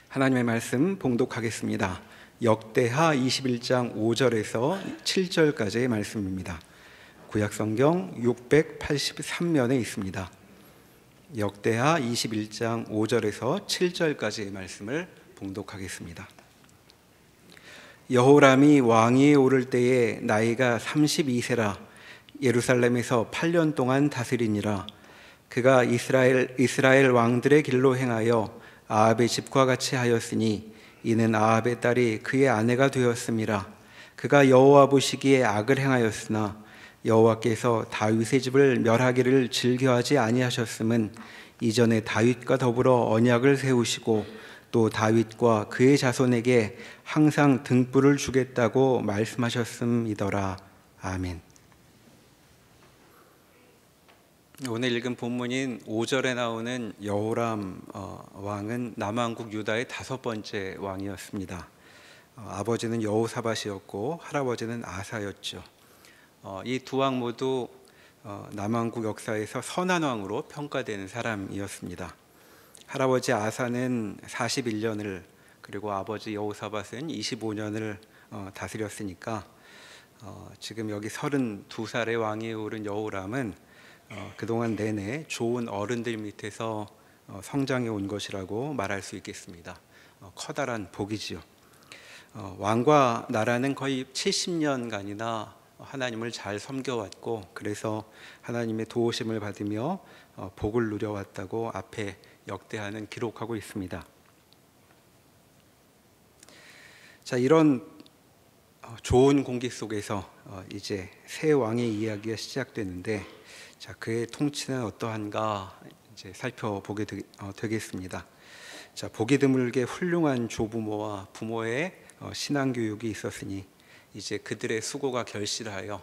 하나님의 말씀 봉독하겠습니다. 역대하 21장 5절에서 7절까지의 말씀입니다. 구약성경 683면에 있습니다. 역대하 21장 5절에서 7절까지의 말씀을 봉독하겠습니다. 여호람이 왕위에 오를 때에 나이가 32세라 예루살렘에서 8년 동안 다스리니라. 그가 이스라엘 왕들의 길로 행하여 아합의 집과 같이 하였으니 이는 아합의 딸이 그의 아내가 되었음이라. 그가 여호와 보시기에 악을 행하였으나 여호와께서 다윗의 집을 멸하기를 즐겨하지 아니하셨음은 이전에 다윗과 더불어 언약을 세우시고 또 다윗과 그의 자손에게 항상 등불을 주겠다고 말씀하셨음이더라. 아멘. 오늘 읽은 본문인 5절에 나오는 여호람 왕은 남왕국 유다의 5번째 왕이었습니다. 아버지는 여호사밧이었고 할아버지는 아사였죠. 이 두 왕 모두 남왕국 역사에서 선한 왕으로 평가되는 사람이었습니다. 할아버지 아사는 41년을 그리고 아버지 여호사밧은 25년을 다스렸으니까 지금 여기 32살의 왕위에 오른 여호람은 그동안 내내 좋은 어른들 밑에서 성장해 온 것이라고 말할 수 있겠습니다. 커다란 복이지요. 왕과 나라는 거의 70년간이나 하나님을 잘 섬겨왔고 그래서 하나님의 도우심을 받으며 복을 누려왔다고 앞에 역대하는 기록하고 있습니다. 자, 이런 좋은 공기 속에서 이제 새 왕의 이야기가 시작되는데, 자, 그의 통치는 어떠한가 이제 살펴보게 되겠습니다. 자, 보기 드물게 훌륭한 조부모와 부모의 신앙 교육이 있었으니 이제 그들의 수고가 결실하여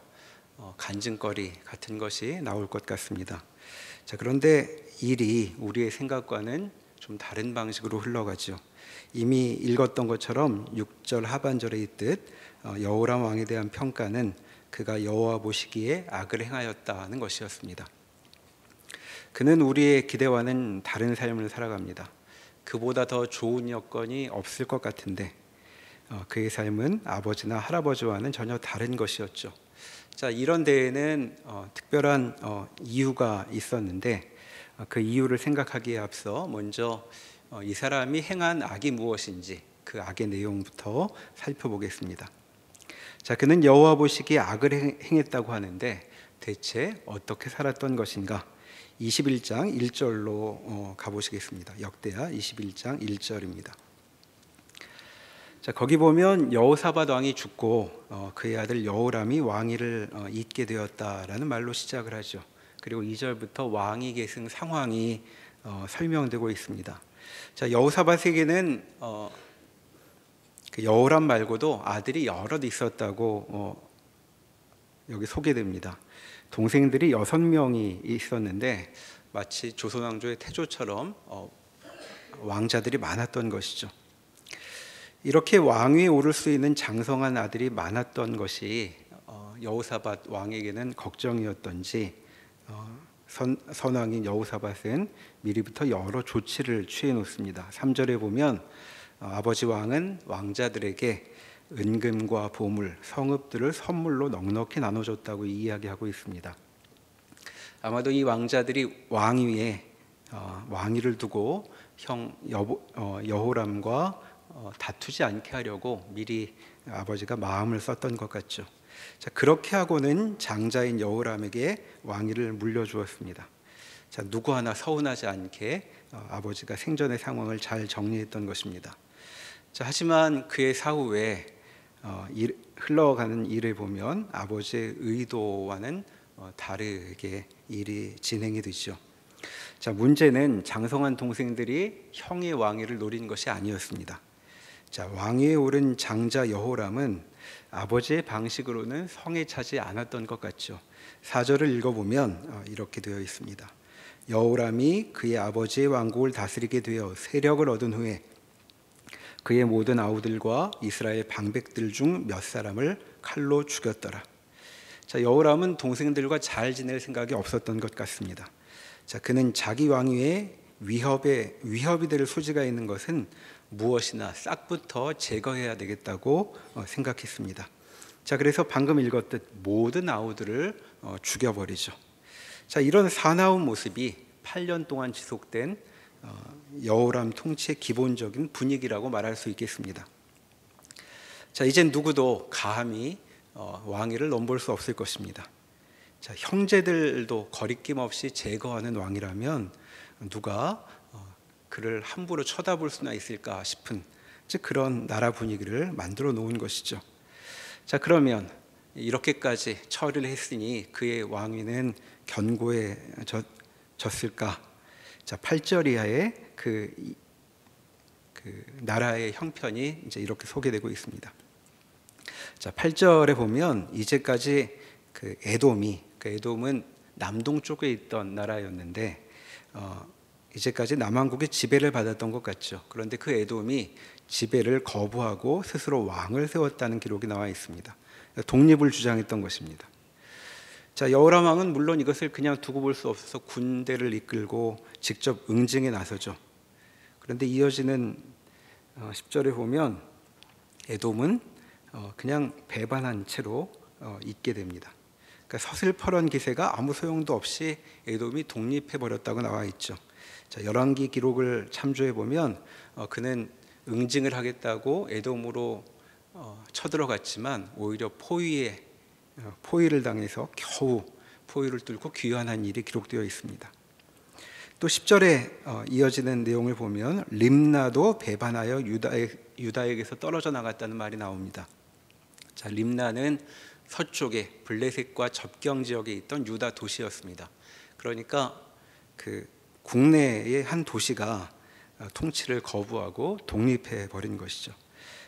간증거리 같은 것이 나올 것 같습니다. 자, 그런데 일이 우리의 생각과는 좀 다른 방식으로 흘러가죠. 이미 읽었던 것처럼 6절 하반절에 있듯 여호람 왕에 대한 평가는 그가 여호와 보시기에 악을 행하였다는 것이었습니다. 그는 우리의 기대와는 다른 삶을 살아갑니다. 그보다 더 좋은 여건이 없을 것 같은데 그의 삶은 아버지나 할아버지와는 전혀 다른 것이었죠. 자, 이런 데에는 특별한 이유가 있었는데 그 이유를 생각하기에 앞서 먼저 이 사람이 행한 악이 무엇인지 그 악의 내용부터 살펴보겠습니다. 자, 그는 여호와 보시기에 악을 행했다고 하는데 대체 어떻게 살았던 것인가? 21장 1절로 가보시겠습니다. 역대하 21장 1절입니다. 자, 거기 보면 여호사밧 왕이 죽고 그의 아들 여호람이 왕위를 잇게 되었다라는 말로 시작을 하죠. 그리고 2절부터 왕위 계승 상황이 설명되고 있습니다. 자, 여호사밧에게는 그 여호람 말고도 아들이 여럿 있었다고 여기 소개됩니다. 동생들이 6명이 있었는데 마치 조선왕조의 태조처럼 왕자들이 많았던 것이죠. 이렇게 왕위에 오를 수 있는 장성한 아들이 많았던 것이 여호사밧 왕에게는 걱정이었던지 선왕인 여호사밧은 미리부터 여러 조치를 취해 놓습니다. 3절에 보면 아버지 왕은 왕자들에게 은금과 보물, 성읍들을 선물로 넉넉히 나눠줬다고 이야기하고 있습니다. 아마도 이 왕자들이 왕위에 왕위를 두고 여호람과 다투지 않게 하려고 미리 아버지가 마음을 썼던 것 같죠. 자, 그렇게 하고는 장자인 여호람에게 왕위를 물려주었습니다. 자, 누구 하나 서운하지 않게 아버지가 생전의 상황을 잘 정리했던 것입니다. 자, 하지만 그의 사후에 흘러가는 일을 보면 아버지의 의도와는 다르게 일이 진행이 되죠. 자, 문제는 장성한 동생들이 형의 왕위를 노린 것이 아니었습니다. 자, 왕위에 오른 장자 여호람은 아버지의 방식으로는 성에 차지 않았던 것 같죠. 4절을 읽어보면 이렇게 되어 있습니다. 여호람이 그의 아버지의 왕국을 다스리게 되어 세력을 얻은 후에 그의 모든 아우들과 이스라엘 방백들 중 몇 사람을 칼로 죽였더라. 자, 여호람은 동생들과 잘 지낼 생각이 없었던 것 같습니다. 자, 그는 자기 왕위에 위협이 될 소지가 있는 것은 무엇이나 싹부터 제거해야 되겠다고 생각했습니다. 자, 그래서 방금 읽었듯 모든 아우들을 죽여버리죠. 자, 이런 사나운 모습이 8년 동안 지속된 여호람 통치의 기본적인 분위기라고 말할 수 있겠습니다. 자, 이젠 누구도 감히 왕위를 넘볼 수 없을 것입니다. 자, 형제들도 거리낌 없이 제거하는 왕이라면 누가 그를 함부로 쳐다볼 수나 있을까 싶은 즉 그런 나라 분위기를 만들어 놓은 것이죠. 자, 그러면 이렇게까지 처리를 했으니 그의 왕위는 견고해졌을까? 자, 8절 이하에 그 나라의 형편이 이제 이렇게 소개되고 있습니다. 자, 8절에 보면 이제까지 에돔은 남동쪽에 있던 나라였는데 이제까지 남왕국의 지배를 받았던 것 같죠. 그런데 그 에돔이 지배를 거부하고 스스로 왕을 세웠다는 기록이 나와 있습니다. 독립을 주장했던 것입니다. 자, 여호람 왕은 물론 이것을 그냥 두고 볼 수 없어서 군대를 이끌고 직접 응징에 나서죠. 그런데 이어지는 10절에 보면 에돔은 그냥 배반한 채로 있게 됩니다. 그러니까 서슬퍼런 기세가 아무 소용도 없이 에돔이 독립해 버렸다고 나와 있죠. 자, 열왕기 기록을 참조해 보면 그는 응징을 하겠다고 에돔으로 쳐들어갔지만 오히려 포위를 당해서 겨우 포위를 뚫고 귀환한 일이 기록되어 있습니다. 또 10절에 이어지는 내용을 보면 림나도 배반하여 유다에게서 떨어져 나갔다는 말이 나옵니다. 자, 림나는 서쪽에 블레셋과 접경 지역에 있던 유다 도시였습니다. 그러니까 그 국내의 한 도시가 통치를 거부하고 독립해 버린 것이죠.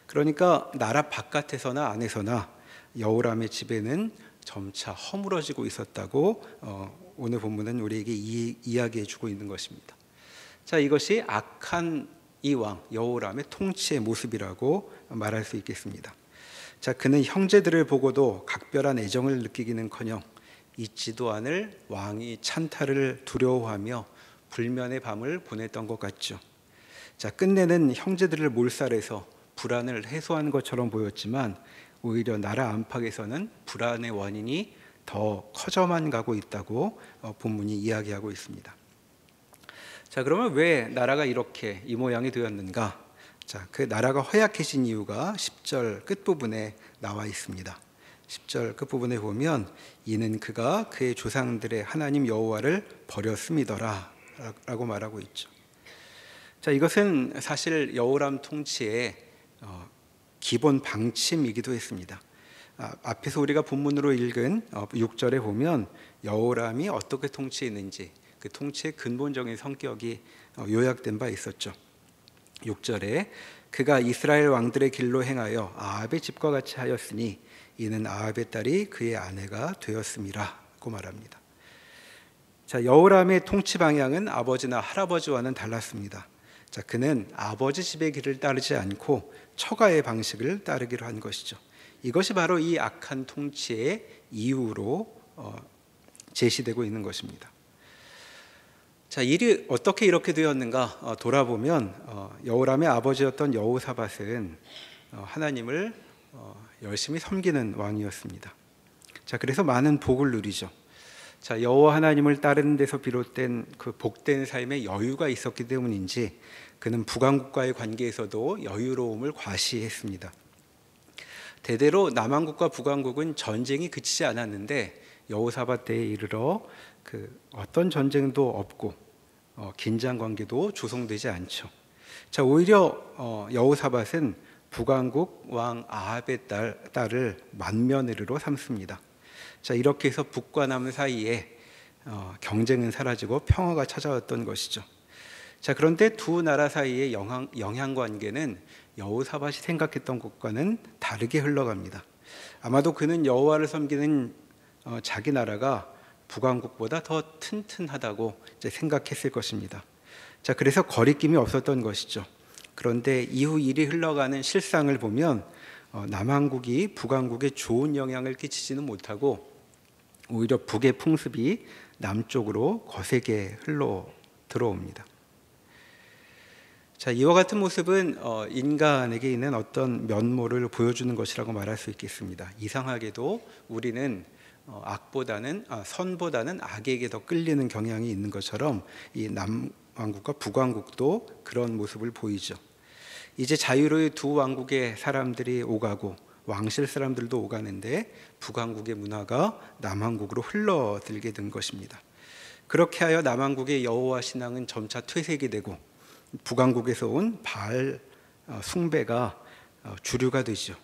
그러니까 나라 바깥에서나 안에서나 여호람의 지배는 점차 허물어지고 있었다고 오늘 본문은 우리에게 이야기해 주고 있는 것입니다. 자, 이것이 악한 이 왕 여호람의 통치의 모습이라고 말할 수 있겠습니다. 자, 그는 형제들을 보고도 각별한 애정을 느끼기는커녕 잊지도 않을 왕이 찬탈을 두려워하며 불면의 밤을 보냈던 것 같죠. 자, 끝내는 형제들을 몰살해서 불안을 해소한 것처럼 보였지만 오히려 나라 안팎에서는 불안의 원인이 더 커져만 가고 있다고 본문이 이야기하고 있습니다. 자, 그러면 왜 나라가 이렇게 이 모양이 되었는가? 자, 그 나라가 허약해진 이유가 10절 끝부분에 나와 있습니다. 10절 끝부분에 보면 이는 그가 그의 조상들의 하나님 여호와를 버렸음이더라 라고 말하고 있죠. 자, 이것은 사실 여호람 통치의 기본 방침이기도 했습니다. 앞에서 우리가 본문으로 읽은 6절에 보면 여호람이 어떻게 통치했는지 그 통치의 근본적인 성격이 요약된 바 있었죠. 6절에 그가 이스라엘 왕들의 길로 행하여 아합의 집과 같이 하였으니 이는 아합의 딸이 그의 아내가 되었음이라고 말합니다. 자, 여호람의 통치 방향은 아버지나 할아버지와는 달랐습니다. 자, 그는 아버지 집의 길을 따르지 않고 처가의 방식을 따르기로 한 것이죠. 이것이 바로 이 악한 통치의 이유로 제시되고 있는 것입니다. 자, 일이 어떻게 이렇게 되었는가 돌아보면 여호람의 아버지였던 여호사밧은 하나님을 열심히 섬기는 왕이었습니다. 자, 그래서 많은 복을 누리죠. 자, 여호와 하나님을 따르는 데서 비롯된 그 복된 삶에 여유가 있었기 때문인지 그는 북왕국과의 관계에서도 여유로움을 과시했습니다. 대대로 남왕국과 북왕국은 전쟁이 그치지 않았는데 여호사밧 때에 이르러 어떤 전쟁도 없고 긴장 관계도 조성되지 않죠. 자, 오히려 여호사밧은 북왕국 왕 아합의 딸을 맏며느리로 삼습니다. 자, 이렇게 해서 북과 남 사이에 경쟁은 사라지고 평화가 찾아왔던 것이죠. 자, 그런데 두 나라 사이의 영향 관계는 여호사밧이 생각했던 것과는 다르게 흘러갑니다. 아마도 그는 여호와를 섬기는 자기 나라가 북왕국보다 더 튼튼하다고 이제 생각했을 것입니다. 자, 그래서 거리낌이 없었던 것이죠. 그런데 이후 일이 흘러가는 실상을 보면 남왕국이 북왕국에 좋은 영향을 끼치지는 못하고 오히려 북의 풍습이 남쪽으로 거세게 흘러 들어옵니다. 자, 이와 같은 모습은 인간에게 있는 어떤 면모를 보여주는 것이라고 말할 수 있겠습니다. 이상하게도 우리는 선보다는 악에게 더 끌리는 경향이 있는 것처럼 이 남왕국과 북왕국도 그런 모습을 보이죠. 이제 자유로이 두 왕국의 사람들이 오가고 왕실 사람들도 오가는데 북왕국의 문화가 남왕국으로 흘러들게 된 것입니다. 그렇게 하여 남왕국의 여호와 신앙은 점차 퇴색이 되고 북왕국에서 온 바알 숭배가 주류가 되죠.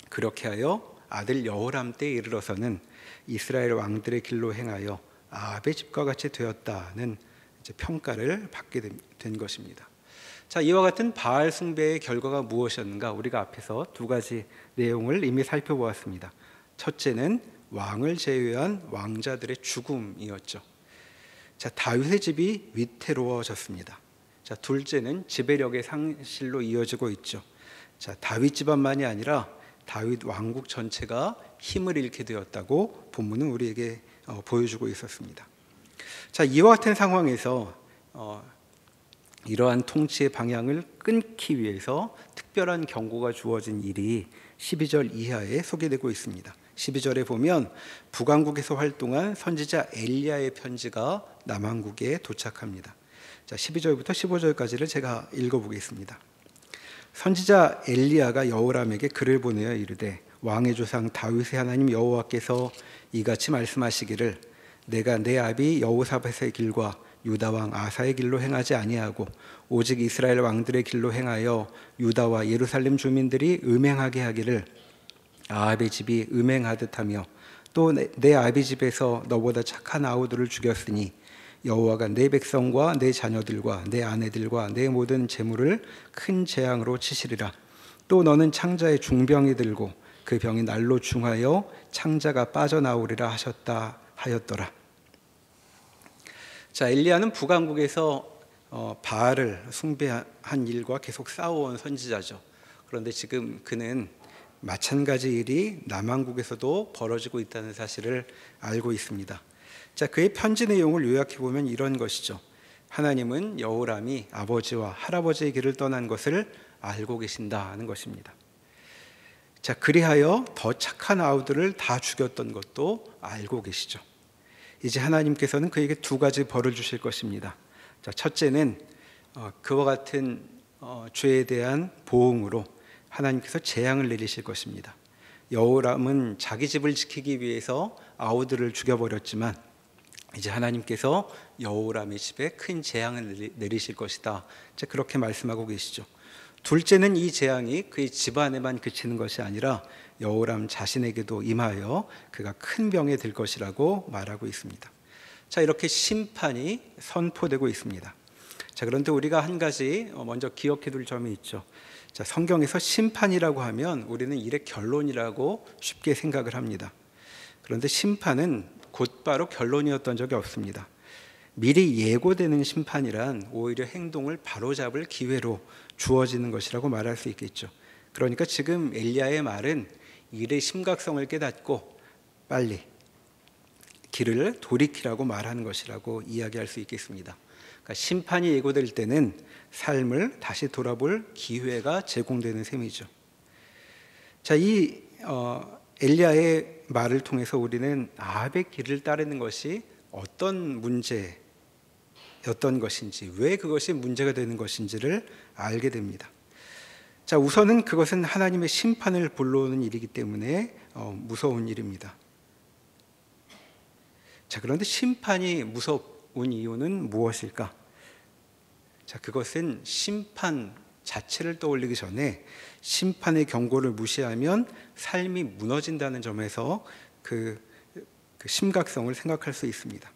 그렇게 하여 아들 여호람 때에 이르러서는 이스라엘 왕들의 길로 행하여 아합의 집과 같이 되었다는 평가를 받게 된 것입니다. 자, 이와 같은 바알 숭배의 결과가 무엇이었는가? 우리가 앞에서 두 가지 내용을 이미 살펴보았습니다. 첫째는 왕을 제외한 왕자들의 죽음이었죠. 자, 다윗의 집이 위태로워졌습니다. 자, 둘째는 지배력의 상실로 이어지고 있죠. 자, 다윗 집안만이 아니라 다윗 왕국 전체가 힘을 잃게 되었다고 본문은 우리에게 보여주고 있었습니다. 자, 이와 같은 상황에서 이러한 통치의 방향을 끊기 위해서 특별한 경고가 주어진 일이 12절 이하에 소개되고 있습니다. 12절에 보면 북왕국에서 활동한 선지자 엘리야의 편지가 남왕국에 도착합니다. 자, 12절부터 15절까지를 제가 읽어보겠습니다. 선지자 엘리야가 여호람에게 글을 보내어 이르되 왕의 조상 다윗의 하나님 여호와께서 이같이 말씀하시기를 내가 내 아비 여호사밧의 길과 유다 왕 아사의 길로 행하지 아니하고 오직 이스라엘 왕들의 길로 행하여 유다와 예루살렘 주민들이 음행하게 하기를 아합의 집이 음행하듯 하며 또 내 아비 집에서 너보다 착한 아우들을 죽였으니 여호와가 내 백성과 내 자녀들과 내 아내들과 내 모든 재물을 큰 재앙으로 치시리라. 또 너는 창자의 중병이 들고 그 병이 날로 중하여 창자가 빠져나오리라 하였더라. 자, 엘리야는 북왕국에서 바알을 숭배한 일과 계속 싸워온 선지자죠. 그런데 지금 그는 마찬가지 일이 남왕국에서도 벌어지고 있다는 사실을 알고 있습니다. 자, 그의 편지 내용을 요약해 보면 이런 것이죠. 하나님은 여호람이 아버지와 할아버지의 길을 떠난 것을 알고 계신다는 것입니다. 자, 그리하여 더 착한 아우들을 다 죽였던 것도 알고 계시죠. 이제 하나님께서는 그에게 두 가지 벌을 주실 것입니다. 자, 첫째는 그와 같은 죄에 대한 보응으로 하나님께서 재앙을 내리실 것입니다. 여호람은 자기 집을 지키기 위해서 아우들을 죽여버렸지만 이제 하나님께서 여호람의 집에 큰 재앙을 내리실 것이다. 그렇게 말씀하고 계시죠. 둘째는 이 재앙이 그의 집안에만 그치는 것이 아니라 여호람 자신에게도 임하여 그가 큰 병에 들 것이라고 말하고 있습니다. 자, 이렇게 심판이 선포되고 있습니다. 자, 그런데 우리가 한 가지 먼저 기억해 둘 점이 있죠. 자, 성경에서 심판이라고 하면 우리는 일의 결론이라고 쉽게 생각을 합니다. 그런데 심판은 곧바로 결론이었던 적이 없습니다. 미리 예고되는 심판이란 오히려 행동을 바로잡을 기회로 주어지는 것이라고 말할 수 있겠죠. 그러니까 지금 엘리야의 말은 일의 심각성을 깨닫고 빨리 길을 돌이키라고 말하는 것이라고 이야기할 수 있겠습니다. 그러니까 심판이 예고될 때는 삶을 다시 돌아볼 기회가 제공되는 셈이죠. 자, 이 엘리야의 말을 통해서 우리는 아합의 길을 따르는 것이 어떤 문제였던 것인지, 왜 그것이 문제가 되는 것인지를 알게 됩니다. 자, 우선은 그것은 하나님의 심판을 불러오는 일이기 때문에 무서운 일입니다. 자, 그런데 심판이 무서운 이유는 무엇일까? 자, 그것은 심판 자체를 떠올리기 전에 심판의 경고를 무시하면 삶이 무너진다는 점에서 그 심각성을 생각할 수 있습니다.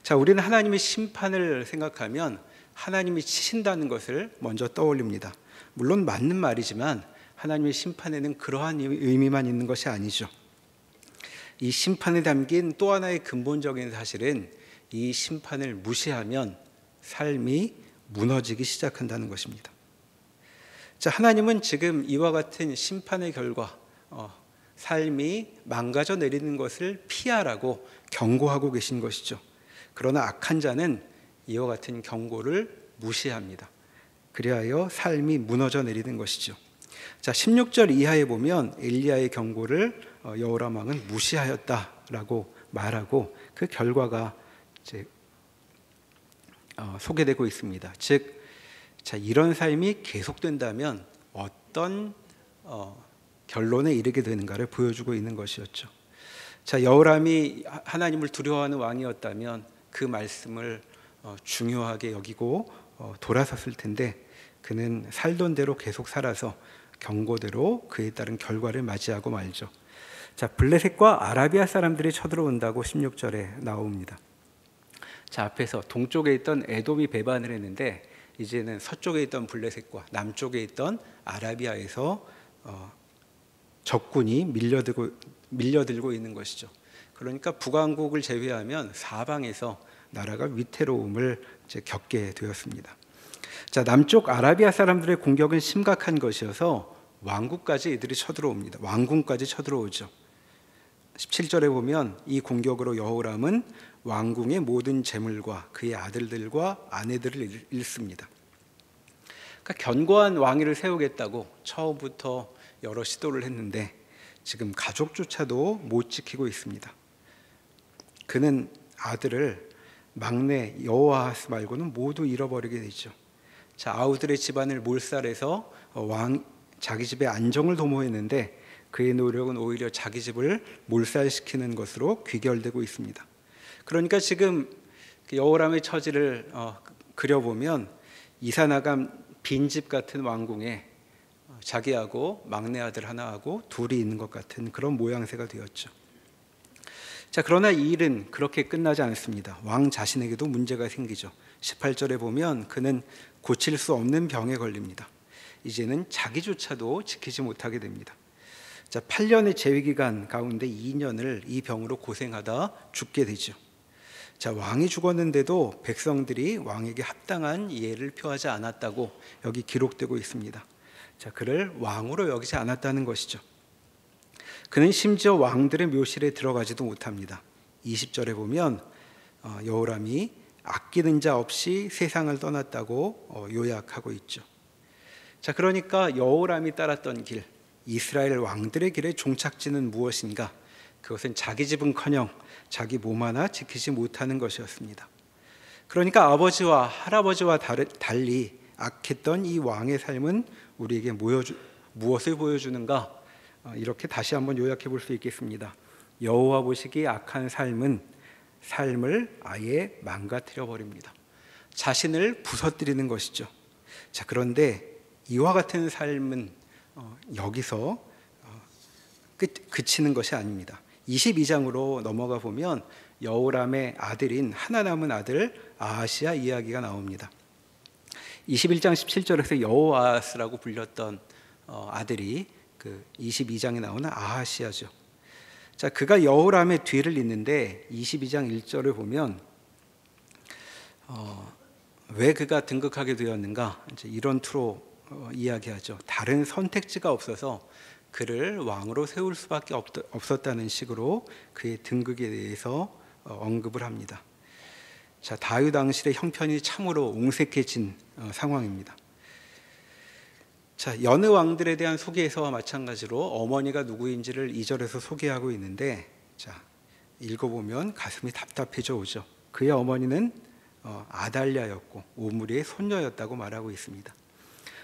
자, 우리는 하나님의 심판을 생각하면 하나님이 치신다는 것을 먼저 떠올립니다. 물론 맞는 말이지만 하나님의 심판에는 그러한 의미만 있는 것이 아니죠. 이 심판에 담긴 또 하나의 근본적인 사실은 이 심판을 무시하면 삶이 무너지기 시작한다는 것입니다. 자, 하나님은 지금 이와 같은 심판의 결과 삶이 망가져 내리는 것을 피하라고 경고하고 계신 것이죠. 그러나 악한 자는 이와 같은 경고를 무시합니다. 그리하여 삶이 무너져 내리는 것이죠. 자, 16절 이하에 보면 엘리야의 경고를 여호람 왕은 무시하였다라고 말하고 그 결과가 이제 소개되고 있습니다. 즉, 자, 이런 삶이 계속된다면 어떤 결론에 이르게 되는가를 보여주고 있는 것이었죠. 자, 여호람이 하나님을 두려워하는 왕이었다면 그 말씀을 중요하게 여기고 돌아섰을 텐데 그는 살던 대로 계속 살아서 경고대로 그에 따른 결과를 맞이하고 말죠. 자, 블레셋과 아라비아 사람들이 쳐들어온다고 16절에 나옵니다. 자, 앞에서 동쪽에 있던 에돔이 배반을 했는데 이제는 서쪽에 있던 블레셋과 남쪽에 있던 아라비아에서 적군이 밀려들고 있는 것이죠. 그러니까 북왕국을 제외하면 사방에서 나라가 위태로움을 이제 겪게 되었습니다. 자, 남쪽 아라비아 사람들의 공격은 심각한 것이어서 왕국까지 이들이 쳐들어옵니다. 왕궁까지 쳐들어오죠. 17절에 보면 이 공격으로 여호람은 왕궁의 모든 재물과 그의 아들들과 아내들을 잃습니다. 그러니까 견고한 왕위를 세우겠다고 처음부터 여러 시도를 했는데 지금 가족조차도 못 지키고 있습니다. 그는 아들을 막내 여호아하스 말고는 모두 잃어버리게 되죠. 자, 아우들의 집안을 몰살해서 자기 집의 안정을 도모했는데 그의 노력은 오히려 자기 집을 몰살시키는 것으로 귀결되고 있습니다. 그러니까 지금 여호람의 처지를 그려보면 이사나간 빈집 같은 왕궁에 자기하고 막내 아들 하나하고 둘이 있는 것 같은 그런 모양새가 되었죠. 자, 그러나 이 일은 그렇게 끝나지 않습니다. 왕 자신에게도 문제가 생기죠. 18절에 보면 그는 고칠 수 없는 병에 걸립니다. 이제는 자기조차도 지키지 못하게 됩니다. 자, 8년의 재위기간 가운데 2년을 이 병으로 고생하다 죽게 되죠. 자, 왕이 죽었는데도 백성들이 왕에게 합당한 예를 표하지 않았다고 여기 기록되고 있습니다. 자, 그를 왕으로 여기지 않았다는 것이죠. 그는 심지어 왕들의 묘실에 들어가지도 못합니다. 20절에 보면 여호람이 아끼는 자 없이 세상을 떠났다고 요약하고 있죠. 자, 그러니까 여호람이 따랐던 길, 이스라엘 왕들의 길의 종착지는 무엇인가? 그것은 자기 집은커녕 자기 몸 하나 지키지 못하는 것이었습니다. 그러니까 아버지와 할아버지와 달리 악했던 이 왕의 삶은 우리에게 무엇을 보여주는가? 이렇게 다시 한번 요약해 볼 수 있겠습니다. 여호와 보시기에 악한 삶은 삶을 아예 망가뜨려 버립니다. 자신을 부서뜨리는 것이죠. 자, 그런데 이와 같은 삶은 여기서 그치는 것이 아닙니다. 22장으로 넘어가 보면 여호람의 아들인 하나 남은 아들 아하시아 이야기가 나옵니다. 21장 17절에서 여호아스라고 불렸던 아들이 그 22장에 나오는 아하시아죠. 자, 그가 여호람의 뒤를 잇는데 22장 1절을 보면 왜 그가 등극하게 되었는가? 이제 이런 투로 이야기하죠. 다른 선택지가 없어서 그를 왕으로 세울 수밖에 없었다는 식으로 그의 등극에 대해서 언급을 합니다. 자, 다윗 왕실의 형편이 참으로 옹색해진 상황입니다. 자, 여느 왕들에 대한 소개에서와 마찬가지로 어머니가 누구인지를 2절에서 소개하고 있는데, 자, 읽어보면 가슴이 답답해져 오죠. 그의 어머니는 아달랴였고 오므리의 손녀였다고 말하고 있습니다.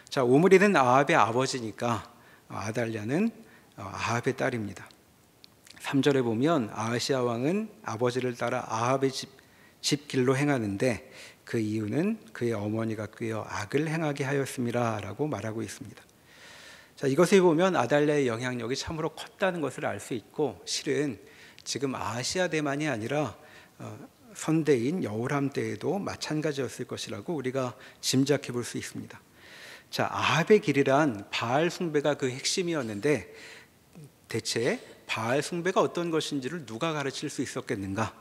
자, 오므리는 아합의 아버지니까 아달랴는 아합의 딸입니다. 3절에 보면 아하시아 왕은 아버지를 따라 아합의 집 길로 행하는데 그 이유는 그의 어머니가 꾀어 악을 행하게 하였음이라 라고 말하고 있습니다. 자, 이것을 보면 아달랴의 영향력이 참으로 컸다는 것을 알 수 있고, 실은 지금 아하시아 때만이 아니라 선대인 여호람 때에도 마찬가지였을 것이라고 우리가 짐작해 볼 수 있습니다. 자, 아합의 길이란 바알 숭배가 그 핵심이었는데 대체 바알 숭배가 어떤 것인지를 누가 가르칠 수 있었겠는가?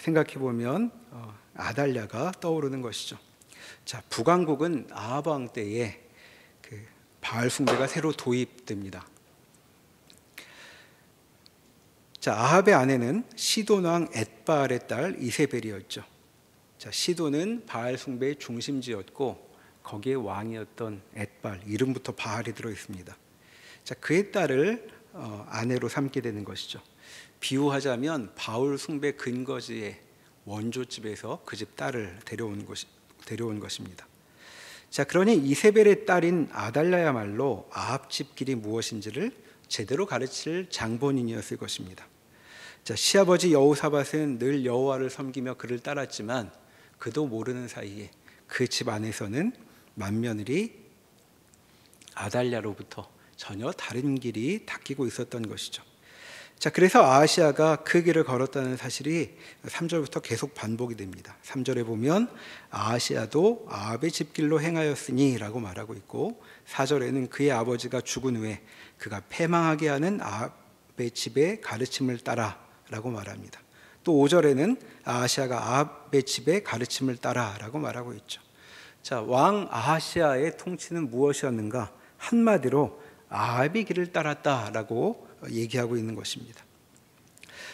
생각해 보면 아달랴가 떠오르는 것이죠. 자, 북왕국은 아합 왕 때에 그 바알 숭배가 새로 도입됩니다. 자, 아합의 아내는 시돈 왕 엣바알의 딸 이세벨이었죠. 자, 시도는 바알 숭배의 중심지였고 거기에 왕이었던 엣발, 이름부터 바알이 들어 있습니다. 자, 그의 딸을 아내로 삼게 되는 것이죠. 비유하자면 바울 숭배 근거지의 원조집에서 그 집 딸을 데려온 것입니다. 자, 그러니 이세벨의 딸인 아달랴야말로 아합 집 길이 무엇인지를 제대로 가르칠 장본인이었을 것입니다. 자, 시아버지 여호사밧은 늘 여호와를 섬기며 그를 따랐지만 그도 모르는 사이에 그 집 안에서는 맏며느리 아달랴로부터 전혀 다른 길이 닦이고 있었던 것이죠. 자, 그래서 아하시아가 그 길을 걸었다는 사실이 3절부터 계속 반복이 됩니다. 3절에 보면 아하시아도 아합의 집길로 행하였으니 라고 말하고 있고, 4절에는 그의 아버지가 죽은 후에 그가 패망하게 하는 아합의 집의 가르침을 따라 라고 말합니다. 또 5절에는 아하시아가 아합의 집의 가르침을 따라 라고 말하고 있죠. 자, 왕 아하시아의 통치는 무엇이었는가? 한마디로 아합의 길을 따랐다라고 얘기하고 있는 것입니다.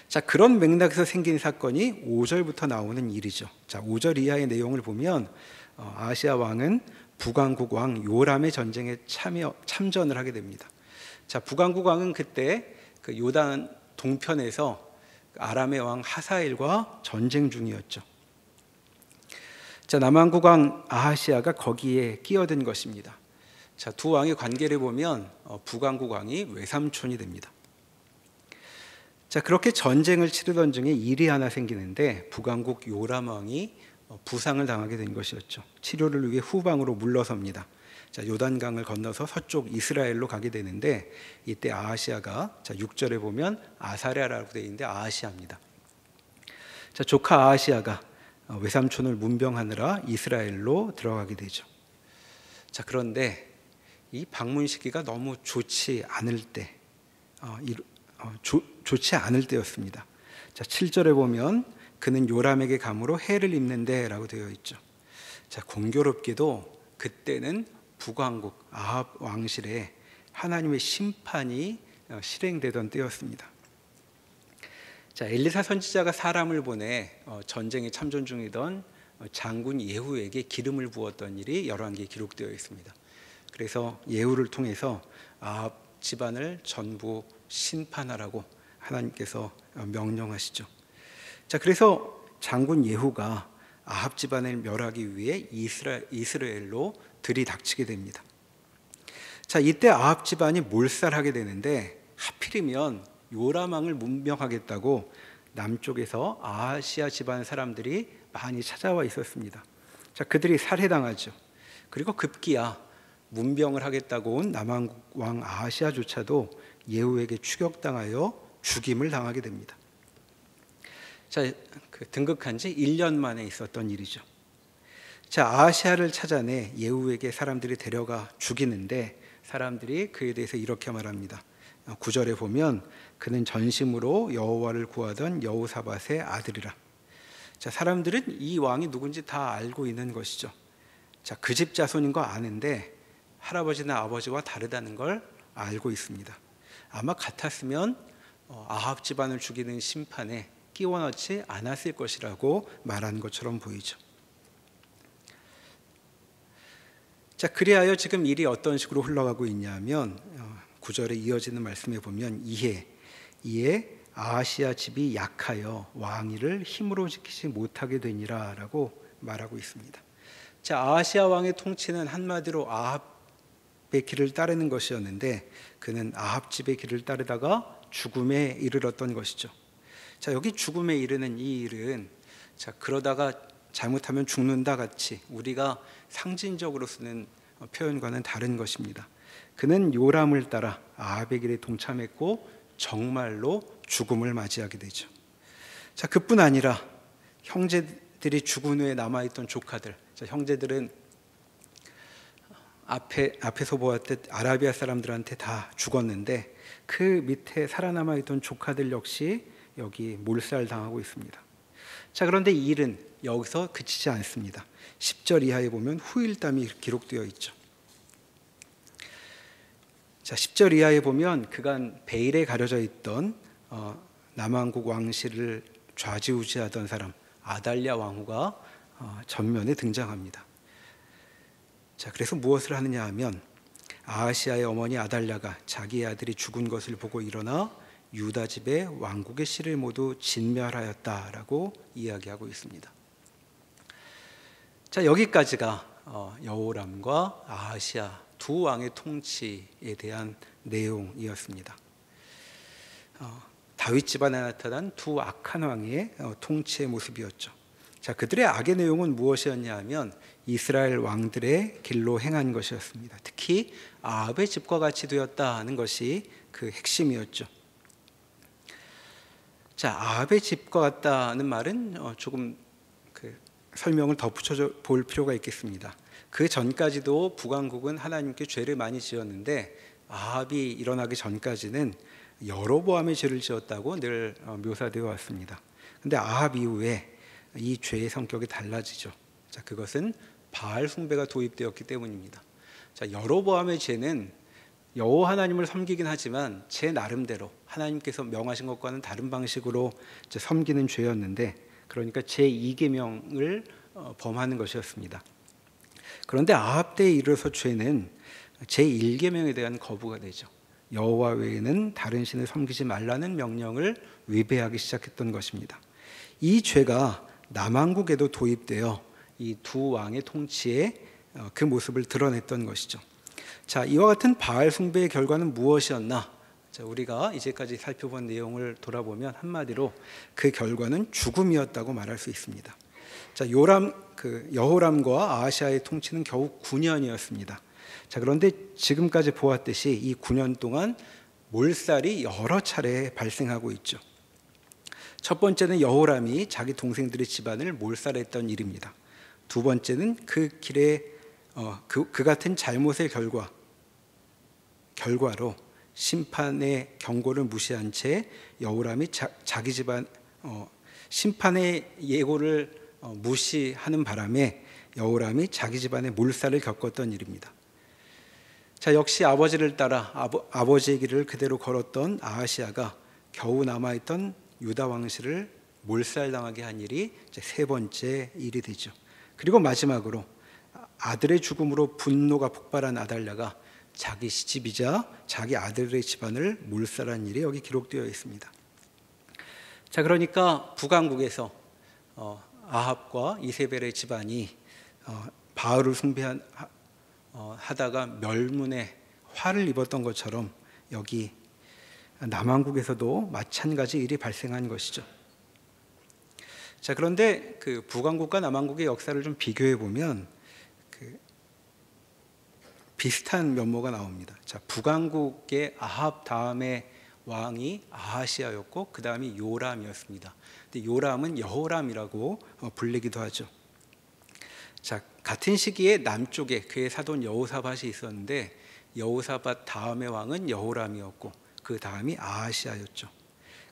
자, 그런 맥락에서 생긴 사건이 5절부터 나오는 일이죠. 자, 5절 이하의 내용을 보면 아하시아 왕은 북왕국 왕 요람의 전쟁에 참전을 하게 됩니다. 자, 북왕국 왕은 그때 그 요단 동편에서 아람의 왕 하사엘과 전쟁 중이었죠. 자, 남왕국 왕 아하시아가 거기에 끼어든 것입니다. 자, 두 왕의 관계를 보면 북왕국 왕이 외삼촌이 됩니다. 자, 그렇게 전쟁을 치르던 중에 일이 하나 생기는데 북왕국 요람 왕이 부상을 당하게 된 것이었죠. 치료를 위해 후방으로 물러섭니다. 자, 요단강을 건너서 서쪽 이스라엘로 가게 되는데 이때 아하시아가, 자, 6절에 보면 아사랴라고 되어 있는데 아하시아입니다. 자, 조카 아하시아가 외삼촌을 문병하느라 이스라엘로 들어가게 되죠. 자, 그런데 이 방문 시기가 너무 좋지 않을 때였습니다. 자, 7절에 보면 그는 요람에게 감으로 해를 입는데 라고 되어 있죠. 자, 공교롭게도 그때는 북왕국 아합 왕실에 하나님의 심판이 실행되던 때였습니다. 자, 엘리사 선지자가 사람을 보내 전쟁에 참전 중이던 장군 예후에게 기름을 부었던 일이 열왕기에 기록되어 있습니다. 그래서 예후를 통해서 아합 집안을 전부 심판하라고 하나님께서 명령하시죠. 자, 그래서 장군 예후가 아합 집안을 멸하기 위해 이스라엘로 들이닥치게 됩니다. 자, 이때 아합 집안이 몰살하게 되는데 하필이면 요람 왕을 문병하겠다고 남쪽에서 아하시아 집안 사람들이 많이 찾아와 있었습니다. 자, 그들이 살해당하죠. 그리고 급기야 문병을 하겠다고 온 남왕국 왕 아하시아조차도 예후에게 추격당하여 죽임을 당하게 됩니다. 자, 그 등극한 지 1년 만에 있었던 일이죠. 자, 아하시아를 찾아내 예후에게 사람들이 데려가 죽이는데 사람들이 그에 대해서 이렇게 말합니다. 9절에 보면 그는 전심으로 여호와를 구하던 여호사밧의 아들이라. 자, 사람들은 이 왕이 누군지 다 알고 있는 것이죠. 자, 그 집 자손인 거 아는데 할아버지나 아버지와 다르다는 걸 알고 있습니다. 아마 같았으면 아합 집안을 죽이는 심판에 끼워 넣지 않았을 것이라고 말한 것처럼 보이죠. 자, 그리하여 지금 일이 어떤 식으로 흘러가고 있냐면 9절에 이어지는 말씀에 보면 이에 아하시아 집이 약하여 왕위를 힘으로 지키지 못하게 되니라 라고 말하고 있습니다. 자, 아하시아 왕의 통치는 한마디로 아합의 길을 따르는 것이었는데 그는 아합 집의 길을 따르다가 죽음에 이르렀던 것이죠. 자, 여기 죽음에 이르는 이 일은, 자, 그러다가 잘못하면 죽는다 같이 우리가 상징적으로 쓰는 표현과는 다른 것입니다. 그는 요람을 따라 아합의 길에 동참했고 정말로 죽음을 맞이하게 되죠. 자, 그뿐 아니라 형제들이 죽은 후에 남아있던 조카들, 자, 형제들은 앞에서 보았듯 아라비아 사람들한테 다 죽었는데 그 밑에 살아남아있던 조카들 역시 여기 몰살당하고 있습니다. 자, 그런데 이 일은 여기서 그치지 않습니다. 10절 이하에 보면 후일담이 기록되어 있죠. 자, 10절 이하에 보면 그간 베일에 가려져 있던 남왕국 왕실을 좌지우지하던 사람 아달랴 왕후가 전면에 등장합니다. 자, 그래서 무엇을 하느냐 하면 아하시아의 어머니 아달랴가 자기의 아들이 죽은 것을 보고 일어나 유다 집의 왕국의 씨를 모두 진멸하였다라고 이야기하고 있습니다. 자, 여기까지가 여호람과 아하시아 두 왕의 통치에 대한 내용이었습니다. 다윗 집안에 나타난 두 악한 왕의 통치의 모습이었죠. 자, 그들의 악의 내용은 무엇이었냐 하면 이스라엘 왕들의 길로 행한 것이었습니다. 특히 아합의 집과 같이 되었다는 것이 그 핵심이었죠. 자, 아합의 집과 같다는 말은 조금 설명을 덧붙여 볼 필요가 있겠습니다. 그 전까지도 북왕국은 하나님께 죄를 많이 지었는데 아합이 일어나기 전까지는 여로보암의 죄를 지었다고 늘 묘사되어 왔습니다. 그런데 아합 이후에 이 죄의 성격이 달라지죠. 자, 그것은 바알 숭배가 도입되었기 때문입니다. 자, 여로보암의 죄는 여호와 하나님을 섬기긴 하지만 제 나름대로 하나님께서 명하신 것과는 다른 방식으로 섬기는 죄였는데, 그러니까 제2계명을 범하는 것이었습니다. 그런데 아합 때에 이르러서 죄는 제1계명에 대한 거부가 되죠. 여호와 외에는 다른 신을 섬기지 말라는 명령을 위배하기 시작했던 것입니다. 이 죄가 남왕국에도 도입되어 이 두 왕의 통치에 그 모습을 드러냈던 것이죠. 자, 이와 같은 바알 숭배의 결과는 무엇이었나? 자, 우리가 이제까지 살펴본 내용을 돌아보면 한마디로 그 결과는 죽음이었다고 말할 수 있습니다. 자, 여호람과 아하시아의 통치는 겨우 9년이었습니다. 자, 그런데 지금까지 보았듯이 이 9년 동안 몰살이 여러 차례 발생하고 있죠. 첫 번째는 여호람이 자기 동생들의 집안을 몰살했던 일입니다. 두 번째는 그 길에 그 같은 잘못의 결과로 심판의 경고를 무시한 채 여호람이 자기 집안 심판의 예고를 무시하는 바람에 여호람이 자기 집안의 몰살을 겪었던 일입니다. 자, 역시 아버지를 따라 아버지의 길을 그대로 걸었던 아하시아가 겨우 남아있던 유다 왕실을 몰살당하게 한 일이 이제 세 번째 일이 되죠. 그리고 마지막으로 아들의 죽음으로 분노가 폭발한 아달랴가 자기 시집이자 자기 아들의 집안을 몰살한 일이 여기 기록되어 있습니다. 자, 그러니까 북왕국에서 아합과 이세벨의 집안이 바알을 숭배하다가 멸문에 화를 입었던 것처럼 여기 남왕국에서도 마찬가지 일이 발생한 것이죠. 자, 그런데 그 북왕국과 남왕국의 역사를 좀 비교해 보면 비슷한 면모가 나옵니다. 자, 북왕국의 아합 다음에 왕이 아하시아였고 그 다음이 요람이었습니다. 근데 요람은 여호람이라고 불리기도 하죠. 자, 같은 시기에 남쪽에 그의 사돈 여호사밧이 있었는데 여호사밧 다음의 왕은 여호람이었고 그 다음이 아하시아였죠.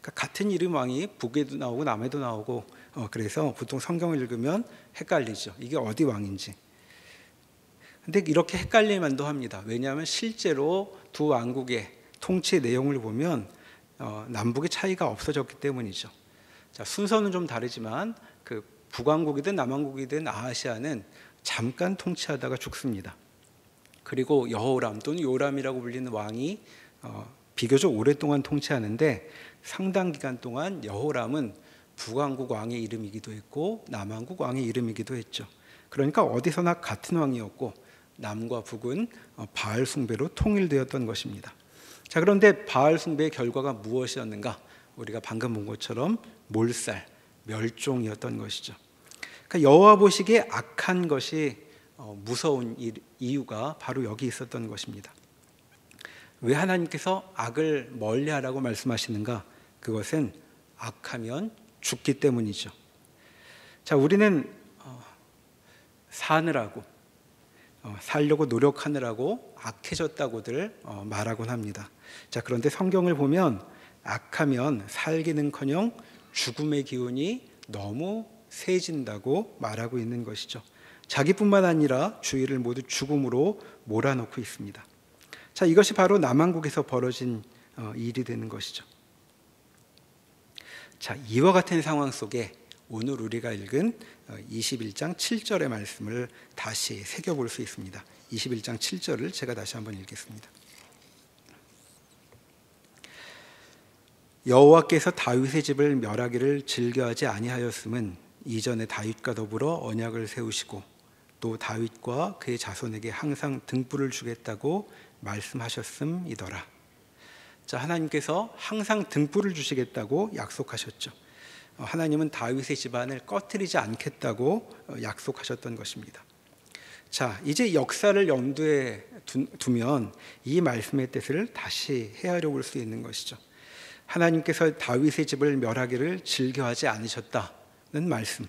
그러니까 같은 이름 왕이 북에도 나오고 남에도 나오고 그래서 보통 성경을 읽으면 헷갈리죠. 이게 어디 왕인지. 근데 이렇게 헷갈릴 만도 합니다. 왜냐하면 실제로 두 왕국의 통치 내용을 보면 남북의 차이가 없어졌기 때문이죠. 자, 순서는 좀 다르지만 그 북왕국이든 남왕국이든 아하시아는 잠깐 통치하다가 죽습니다. 그리고 여호람 또는 요람이라고 불리는 왕이 비교적 오랫동안 통치하는데 상당 기간 동안 여호람은 북왕국 왕의 이름이기도 했고 남왕국 왕의 이름이기도 했죠. 그러니까 어디서나 같은 왕이었고 남과 북은 바알 숭배로 통일되었던 것입니다. 자, 그런데 바알 숭배의 결과가 무엇이었는가? 우리가 방금 본 것처럼 몰살, 멸종이었던 것이죠. 그러니까 여호와 보시기에 악한 것이 무서운 이유가 바로 여기 있었던 것입니다. 왜 하나님께서 악을 멀리하라고 말씀하시는가? 그것은 악하면 죽기 때문이죠. 자, 우리는 사느라고 살려고 노력하느라고 악해졌다고들 말하곤 합니다. 자, 그런데 성경을 보면 악하면 살기는커녕 죽음의 기운이 너무 세진다고 말하고 있는 것이죠. 자기뿐만 아니라 주위를 모두 죽음으로 몰아넣고 있습니다. 자, 이것이 바로 남왕국에서 벌어진 일이 되는 것이죠. 자, 이와 같은 상황 속에 오늘 우리가 읽은 21장 7절의 말씀을 다시 새겨볼 수 있습니다. 21장 7절을 제가 다시 한번 읽겠습니다. 여호와께서 다윗의 집을 멸하기를 즐겨하지 아니하였음은 이전에 다윗과 더불어 언약을 세우시고 또 다윗과 그의 자손에게 항상 등불을 주겠다고 말씀하셨음이더라. 자, 하나님께서 항상 등불을 주시겠다고 약속하셨죠. 하나님은 다윗의 집안을 꺼트리지 않겠다고 약속하셨던 것입니다. 자, 이제 역사를 염두에 두면 이 말씀의 뜻을 다시 헤아려 볼 수 있는 것이죠. 하나님께서 다윗의 집을 멸하기를 즐겨하지 않으셨다는 말씀.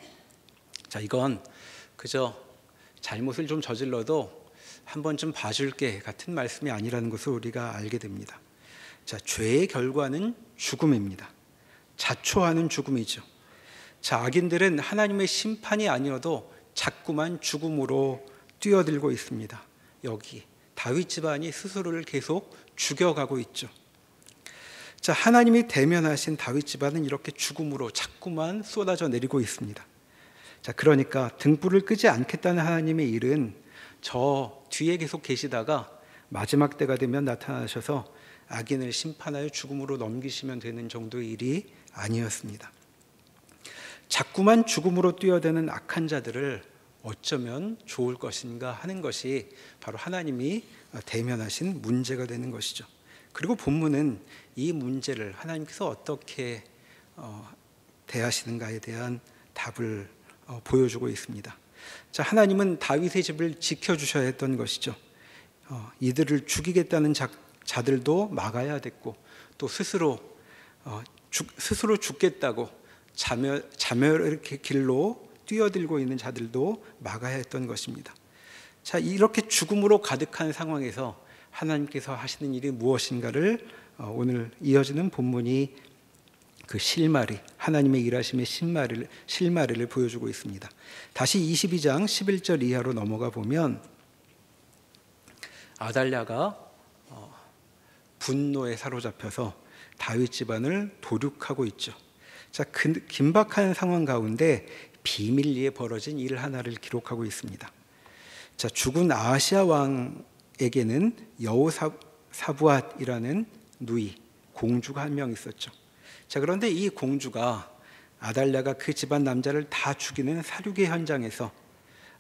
자, 이건 그저 잘못을 좀 저질러도 한번 좀 봐줄게 같은 말씀이 아니라는 것을 우리가 알게 됩니다. 자, 죄의 결과는 죽음입니다. 자초하는 죽음이죠. 자, 악인들은 하나님의 심판이 아니어도 자꾸만 죽음으로 뛰어들고 있습니다. 여기 다윗 집안이 스스로를 계속 죽여가고 있죠. 자, 하나님이 대면하신 다윗 집안은 이렇게 죽음으로 자꾸만 쏟아져 내리고 있습니다. 자, 그러니까 등불을 끄지 않겠다는 하나님의 일은 저 뒤에 계속 계시다가 마지막 때가 되면 나타나셔서 악인을 심판하여 죽음으로 넘기시면 되는 정도의 일이 아니었습니다. 자꾸만 죽음으로 뛰어드는 악한 자들을 어쩌면 좋을 것인가 하는 것이 바로 하나님이 대면하신 문제가 되는 것이죠. 그리고 본문은 이 문제를 하나님께서 어떻게 대하시는가에 대한 답을 보여주고 있습니다. 자, 하나님은 다윗의 집을 지켜주셔야 했던 것이죠. 이들을 죽이겠다는 자들도 막아야 됐고, 또 스스로 죽겠다고 자멸의 길로 뛰어들고 있는 자들도 막아야 했던 것입니다. 자, 이렇게 죽음으로 가득한 상황에서 하나님께서 하시는 일이 무엇인가를 오늘 이어지는 본문이 그 실마리, 하나님의 일하심의 실마리를 보여주고 있습니다. 다시 22장 11절 이하로 넘어가 보면 아달랴가 분노에 사로잡혀서 다윗 집안을 도륙하고 있죠. 자, 긴박한 상황 가운데 비밀리에 벌어진 일 하나를 기록하고 있습니다. 자, 죽은 아하시아 왕에게는 여호사부앗이라는 누이, 공주가 한 명 있었죠. 자, 그런데 이 공주가 아달랴가 그 집안 남자를 다 죽이는 사륙의 현장에서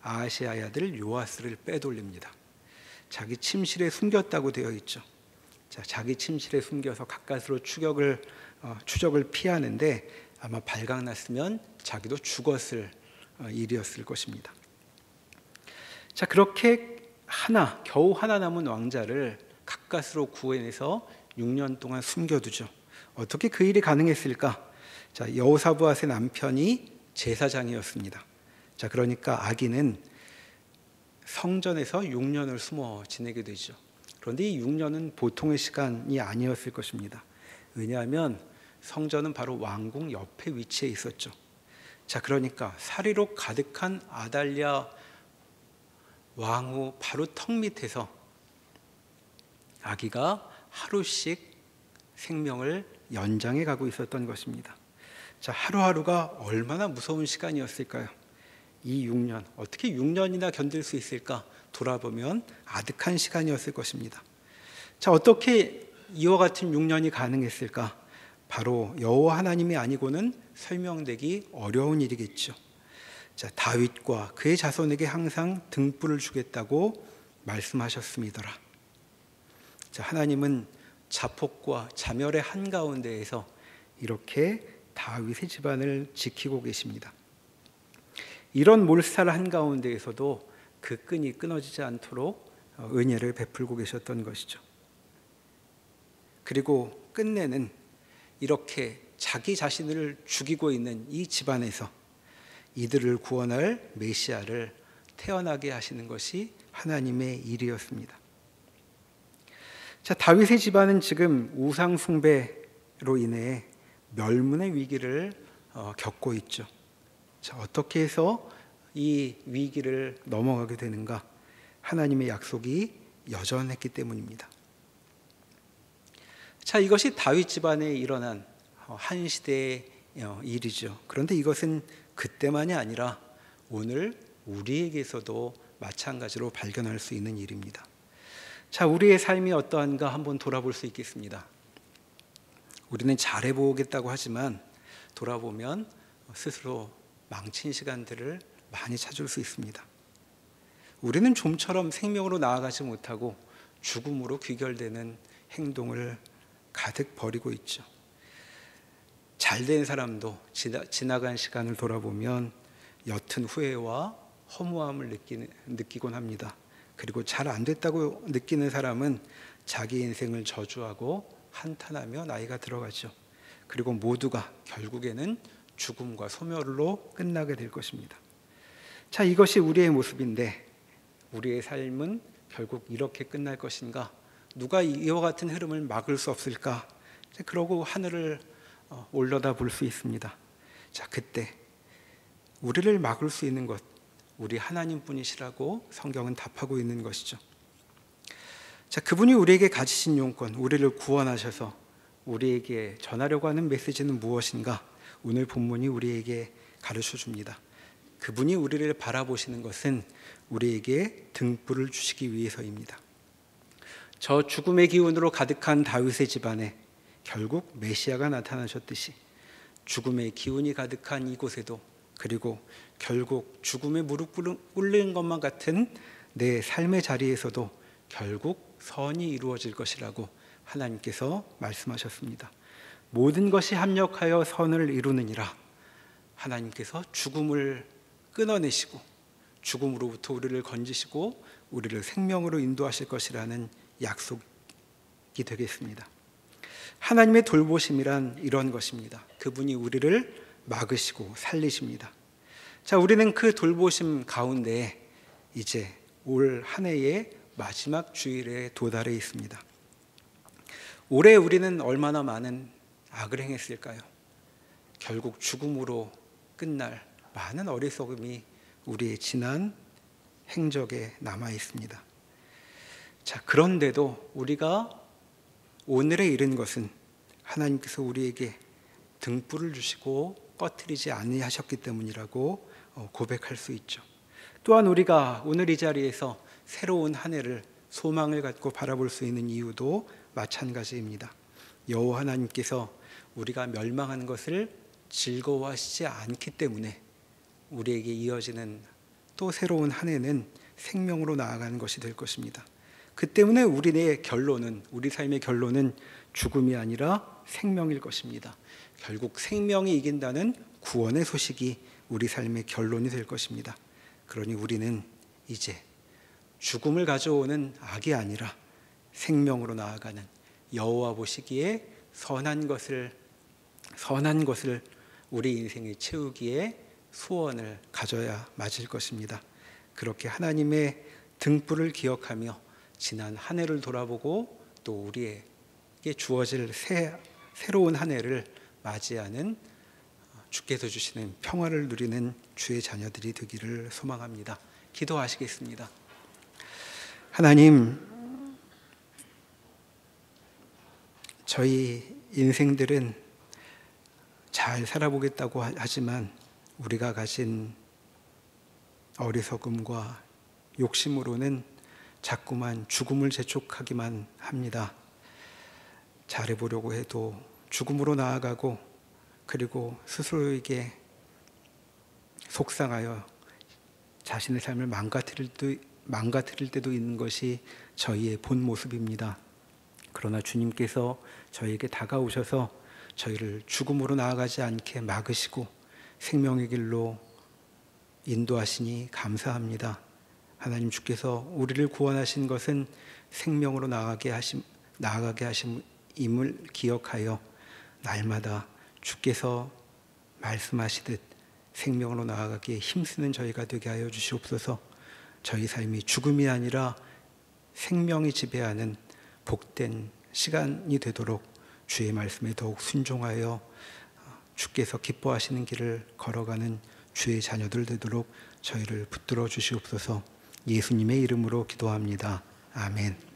아하시아의 아들 요아스를 빼돌립니다. 자기 침실에 숨겼다고 되어 있죠. 자, 자기 침실에 숨겨서 가까스로 추적을 피하는데 아마 발각났으면 자기도 죽었을 일이었을 것입니다. 자, 그렇게 겨우 하나 남은 왕자를 가까스로 구해내서 6년 동안 숨겨두죠. 어떻게 그 일이 가능했을까? 자, 여호사부앗의 남편이 제사장이었습니다. 자, 그러니까 아기는 성전에서 6년을 숨어 지내게 되죠. 그런데 이 6년은 보통의 시간이 아니었을 것입니다. 왜냐하면 성전은 바로 왕궁 옆에 위치해 있었죠. 자, 그러니까 사리로 가득한 아달랴 왕후 바로 턱 밑에서 아기가 하루씩 생명을 연장해 가고 있었던 것입니다. 자, 하루하루가 얼마나 무서운 시간이었을까요? 이 6년, 어떻게 6년이나 견딜 수 있을까? 돌아보면 아득한 시간이었을 것입니다. 자, 어떻게 이와 같은 6년이 가능했을까? 바로 여호와 하나님이 아니고는 설명되기 어려운 일이겠죠. 자, 다윗과 그의 자손에게 항상 등불을 주겠다고 말씀하셨음이더라. 자, 하나님은 자폭과 자멸의 한가운데에서 이렇게 다윗의 집안을 지키고 계십니다. 이런 몰살 한가운데에서도 그 끈이 끊어지지 않도록 은혜를 베풀고 계셨던 것이죠. 그리고 끝내는 이렇게 자기 자신을 죽이고 있는 이 집안에서 이들을 구원할 메시아를 태어나게 하시는 것이 하나님의 일이었습니다. 자, 다윗의 집안은 지금 우상 숭배로 인해 멸문의 위기를 겪고 있죠. 자, 어떻게 해서 이 위기를 넘어가게 되는가? 하나님의 약속이 여전했기 때문입니다. 자, 이것이 다윗 집안에 일어난 한 시대의 일이죠. 그런데 이것은 그때만이 아니라 오늘 우리에게서도 마찬가지로 발견할 수 있는 일입니다. 자, 우리의 삶이 어떠한가 한번 돌아볼 수 있겠습니다. 우리는 잘해보겠다고 하지만 돌아보면 스스로 망친 시간들을 많이 찾을 수 있습니다. 우리는 좀처럼 생명으로 나아가지 못하고 죽음으로 귀결되는 행동을 가득 벌이고 있죠. 잘된 사람도 지나간 시간을 돌아보면 옅은 후회와 허무함을 느끼곤 합니다. 그리고 잘 안 됐다고 느끼는 사람은 자기 인생을 저주하고 한탄하며 나이가 들어가죠. 그리고 모두가 결국에는 죽음과 소멸로 끝나게 될 것입니다. 자, 이것이 우리의 모습인데 우리의 삶은 결국 이렇게 끝날 것인가? 누가 이와 같은 흐름을 막을 수 없을까? 그러고 하늘을 올려다 볼 수 있습니다. 자, 그때 우리를 막을 수 있는 것, 우리 하나님뿐이시라고 성경은 답하고 있는 것이죠. 자, 그분이 우리에게 가지신 용건, 우리를 구원하셔서 우리에게 전하려고 하는 메시지는 무엇인가? 오늘 본문이 우리에게 가르쳐 줍니다. 그분이 우리를 바라보시는 것은 우리에게 등불을 주시기 위해서입니다. 저 죽음의 기운으로 가득한 다윗의 집안에 결국 메시아가 나타나셨듯이 죽음의 기운이 가득한 이곳에도, 그리고 결국 죽음에 무릎 꿇는 것만 같은 내 삶의 자리에서도 결국 선이 이루어질 것이라고 하나님께서 말씀하셨습니다. 모든 것이 합력하여 선을 이루느니라. 하나님께서 죽음을 끊어내시고 죽음으로부터 우리를 건지시고 우리를 생명으로 인도하실 것이라는 약속이 되겠습니다. 하나님의 돌보심이란 이런 것입니다. 그분이 우리를 막으시고 살리십니다. 자, 우리는 그 돌보심 가운데 이제 올 한 해의 마지막 주일에 도달해 있습니다. 올해 우리는 얼마나 많은 악을 행했을까요? 결국 죽음으로 끝날 많은 어리석음이 우리의 지난 행적에 남아 있습니다. 자, 그런데도 우리가 오늘에 이른 것은 하나님께서 우리에게 등불을 주시고 꺼트리지 아니하셨기 때문이라고 고백할 수 있죠. 또한 우리가 오늘 이 자리에서 새로운 한 해를 소망을 갖고 바라볼 수 있는 이유도 마찬가지입니다. 여호와 하나님께서 우리가 멸망하는 것을 즐거워하시지 않기 때문에 우리에게 이어지는 또 새로운 한 해는 생명으로 나아가는 것이 될 것입니다. 그 때문에 우리 삶의 결론은 죽음이 아니라 생명일 것입니다. 결국 생명이 이긴다는 구원의 소식이 우리 삶의 결론이 될 것입니다. 그러니 우리는 이제 죽음을 가져오는 악이 아니라 생명으로 나아가는, 여호와 보시기에 선한 것을 우리 인생에 채우기에 소원을 가져야 맞을 것입니다. 그렇게 하나님의 등불을 기억하며 지난 한 해를 돌아보고 또 우리에게 주어질 새로운 한 해를 맞이하는 주께서 주시는 평화를 누리는 주의 자녀들이 되기를 소망합니다. 기도하시겠습니다. 하나님, 저희 인생들은 잘 살아보겠다고 하지만 우리가 가진 어리석음과 욕심으로는 자꾸만 죽음을 재촉하기만 합니다. 잘해보려고 해도 죽음으로 나아가고, 그리고 스스로에게 속상하여 자신의 삶을 망가뜨릴 때도 있는 것이 저희의 본 모습입니다. 그러나 주님께서 저희에게 다가오셔서 저희를 죽음으로 나아가지 않게 막으시고 생명의 길로 인도하시니 감사합니다. 하나님, 주께서 우리를 구원하신 것은 생명으로 나아가게 하심임을 기억하여 날마다 주께서 말씀하시듯 생명으로 나아가기에 힘쓰는 저희가 되게 하여 주시옵소서. 저희 삶이 죽음이 아니라 생명이 지배하는 복된 시간이 되도록 주의 말씀에 더욱 순종하여 주께서 기뻐하시는 길을 걸어가는 주의 자녀들 되도록 저희를 붙들어 주시옵소서. 예수님의 이름으로 기도합니다. 아멘.